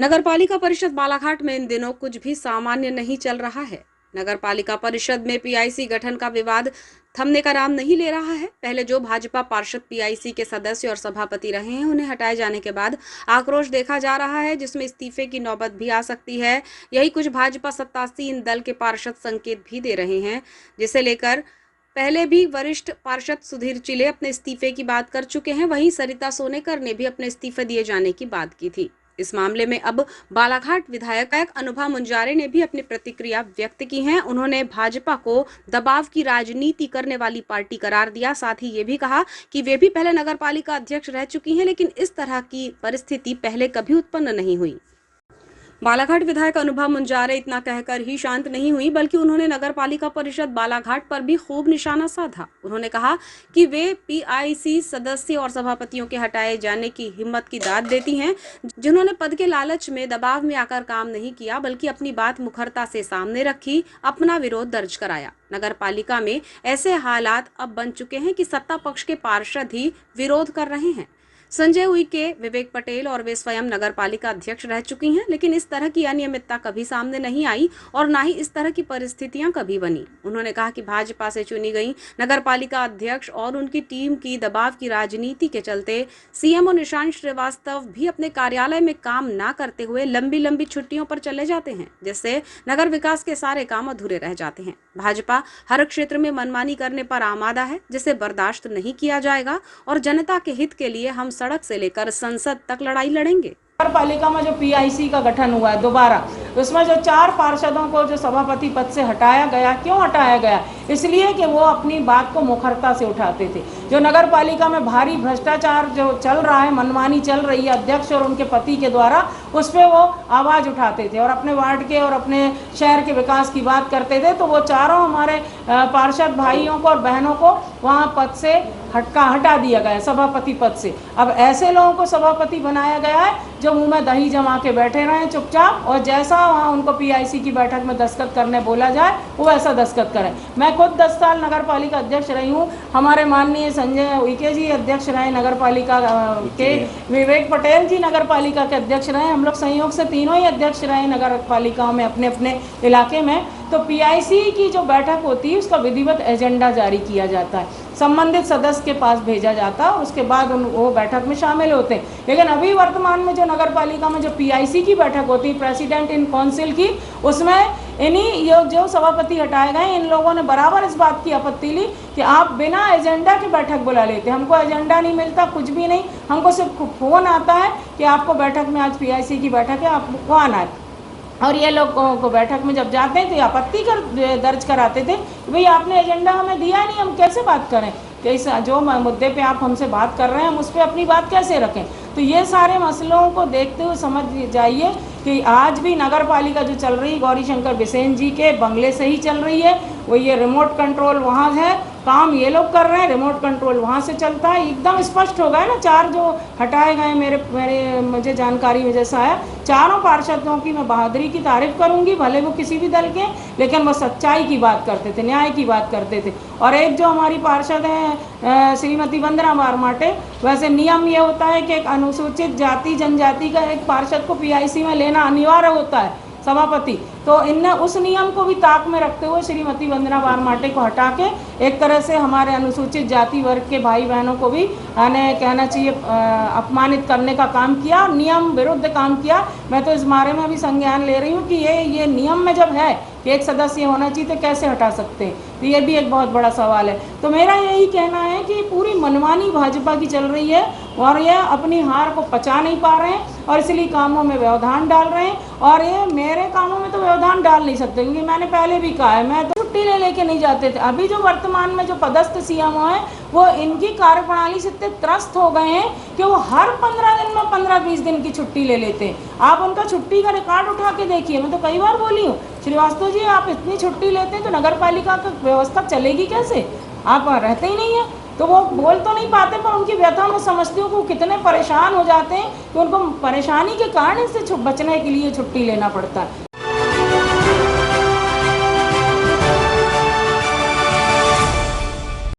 नगरपालिका परिषद बालाघाट में इन दिनों कुछ भी सामान्य नहीं चल रहा है। नगरपालिका परिषद में पीआईसी गठन का विवाद थमने का नाम नहीं ले रहा है। पहले जो भाजपा पार्षद पीआईसी के सदस्य और सभापति रहे हैं, उन्हें हटाए जाने के बाद आक्रोश देखा जा रहा है, जिसमें इस्तीफे की नौबत भी आ सकती है। यही कुछ भाजपा सत्तासीन दल के पार्षद संकेत भी दे रहे हैं, जिसे लेकर पहले भी वरिष्ठ पार्षद सुधीर चिले अपने इस्तीफे की बात कर चुके हैं। वहीं सरिता सोनेकर ने भी अपने इस्तीफे दिए जाने की बात की थी। इस मामले में अब बालाघाट विधायक अनुभा मुंजारे ने भी अपनी प्रतिक्रिया व्यक्त की है। उन्होंने भाजपा को दबाव की राजनीति करने वाली पार्टी करार दिया। साथ ही ये भी कहा कि वे भी पहले नगरपालिका अध्यक्ष रह चुकी हैं, लेकिन इस तरह की परिस्थिति पहले कभी उत्पन्न नहीं हुई। बालाघाट विधायक अनुभा मुंजारे इतना कहकर ही शांत नहीं हुई, बल्कि उन्होंने नगरपालिका परिषद बालाघाट पर भी खूब निशाना साधा। उन्होंने कहा कि वे पीआईसी सदस्य और सभापतियों के हटाए जाने की हिम्मत की दाद देती हैं, जिन्होंने पद के लालच में दबाव में आकर काम नहीं किया, बल्कि अपनी बात मुखरता से सामने रखी, अपना विरोध दर्ज कराया। नगरपालिका में ऐसे हालात अब बन चुके हैं कि सत्ता पक्ष के पार्षद ही विरोध कर रहे हैं। संजय उइके, विवेक पटेल और वे स्वयं नगरपालिका अध्यक्ष रह चुकी हैं, लेकिन इस तरह की अनियमितता कभी सामने नहीं आई और ना ही इस तरह की परिस्थितियां कभी बनी। उन्होंने कहा कि भाजपा से चुनी गई नगरपालिका अध्यक्ष और उनकी टीम की दबाव की राजनीति के चलते सीएमओ निशांत श्रीवास्तव भी अपने कार्यालय में काम न करते हुए लंबी लंबी छुट्टियों पर चले जाते हैं, जिससे नगर विकास के सारे काम अधूरे रह जाते हैं। भाजपा हर क्षेत्र में मनमानी करने पर आमादा है, जिसे बर्दाश्त नहीं किया जाएगा और जनता के हित के लिए हम सड़क से लेकर संसद तक लड़ाई लड़ेंगे। नगरपालिका में जो पीआईसी का गठन हुआ है दोबारा, उसमें जो 4 पार्षदों को जो सभापति पद से हटाया गया, क्यों हटाया गया? इसलिए कि वो अपनी बात को मुखरता से उठाते थे। जो नगरपालिका में भारी भ्रष्टाचार जो चल रहा है, मनमानी चल रही है अध्यक्ष और उनके पति के द्वारा, उस पर वो आवाज़ उठाते थे और अपने वार्ड के और अपने शहर के विकास की बात करते थे। तो वो चारों हमारे पार्षद भाइयों को और बहनों को वहाँ पद से हटा दिया गया, सभापति पद से। अब ऐसे लोगों को सभापति बनाया गया है जो मुंह में दही जमा के बैठे रहे चुपचाप, और जैसा वहाँ उनको पीआईसी की बैठक में दस्तखत करने बोला जाए वो ऐसा दस्तखत करें। मैं खुद 10 साल नगरपालिका अध्यक्ष रही हूँ। हमारे माननीय संजय उइके जी अध्यक्ष रहे नगरपालिका के, विवेक पटेल जी नगरपालिका के अध्यक्ष रहे, हम लोग संयोग से तीनों ही अध्यक्ष रहे नगर पालिकाओं में अपने अपने इलाके में। तो पीआईसी की जो बैठक होती है उसका विधिवत एजेंडा जारी किया जाता है, संबंधित सदस्य के पास भेजा जाता है, उसके बाद वो बैठक में शामिल होते हैं। लेकिन अभी वर्तमान में जो नगरपालिका में जो पीआईसी की बैठक होती है, प्रेसिडेंट इन काउंसिल की, उसमें इन्हीं जो सभापति हटाए गए, इन लोगों ने बराबर इस बात की आपत्ति ली कि आप बिना एजेंडा की बैठक बुला लेते, हमको एजेंडा नहीं मिलता, कुछ भी नहीं, हमको सिर्फ फ़ोन आता है कि आपको बैठक में आज पीआईसी की बैठक है, आपको आना है। और ये लोग को बैठक में जब जाते हैं तो आपत्ति दर्ज कराते थे कि भाई आपने एजेंडा हमें दिया नहीं, हम कैसे बात करें, कि इस जो मुद्दे पे आप हमसे बात कर रहे हैं हम उस पर अपनी बात कैसे रखें। तो ये सारे मसलों को देखते हुए समझ जाइए कि आज भी नगर पालिका जो चल रही गौरी शंकर बिसेन जी के बंगले से ही चल रही है। वो ये रिमोट कंट्रोल वहाँ है, काम ये लोग कर रहे हैं, रिमोट कंट्रोल वहाँ से चलता है। एकदम स्पष्ट हो गया ना, 4 जो हटाए गए, मेरे मुझे जानकारी में जैसा आया, चारों पार्षदों की मैं बहादुरी की तारीफ करूंगी, भले वो किसी भी दल के, लेकिन वो सच्चाई की बात करते थे, न्याय की बात करते थे। और एक जो हमारी पार्षद हैं श्रीमती वंदना बारमाटे, वैसे नियम ये होता है कि एक अनुसूचित जाति जनजाति का एक पार्षद को पीआईसी में लेना अनिवार्य होता है, सभापति। तो इनने उस नियम को भी ताक में रखते हुए श्रीमती वंदना बारमाटे को हटा के एक तरह से हमारे अनुसूचित जाति वर्ग के भाई बहनों को भी कहना चाहिए अपमानित करने का काम किया, नियम विरुद्ध काम किया। मैं तो इस बारे में भी संज्ञान ले रही हूँ कि ये नियम में जब है कि एक सदस्य होना चाहिए तो कैसे हटा सकते हैं, तो ये भी एक बहुत बड़ा सवाल है। तो मेरा यही कहना है कि पूरी मनमानी भाजपा की चल रही है और ये अपनी हार को पचा नहीं पा रहे हैं और इसलिए कामों में व्यवधान डाल रहे हैं। और ये मेरे कामों में तो व्यवधान डाल नहीं सकते, क्योंकि मैंने पहले भी कहा है, मैं तो छुट्टी लेके नहीं जाते थे। अभी जो वर्तमान में जो पदस्थ सीएमओ है वो इनकी कार्यप्रणाली से इतने त्रस्त हो गए हैं कि वो हर 15 दिन में 15-20 दिन की छुट्टी ले लेते हैं। आप उनका छुट्टी का रिकॉर्ड उठा के देखिए, मैं तो कई बार बोली हूँ, श्रीवास्तव जी आप इतनी छुट्टी लेते हैं तो नगर पालिका का व्यवस्था चलेगी कैसे? आप रहते ही नहीं है। तो वो बोल तो नहीं पाते, पर उनकी व्यथा में समझती हूँ कि वो कितने परेशान हो जाते हैं कि उनको परेशानी के कारण इससे बचने के लिए छुट्टी लेना पड़ता है।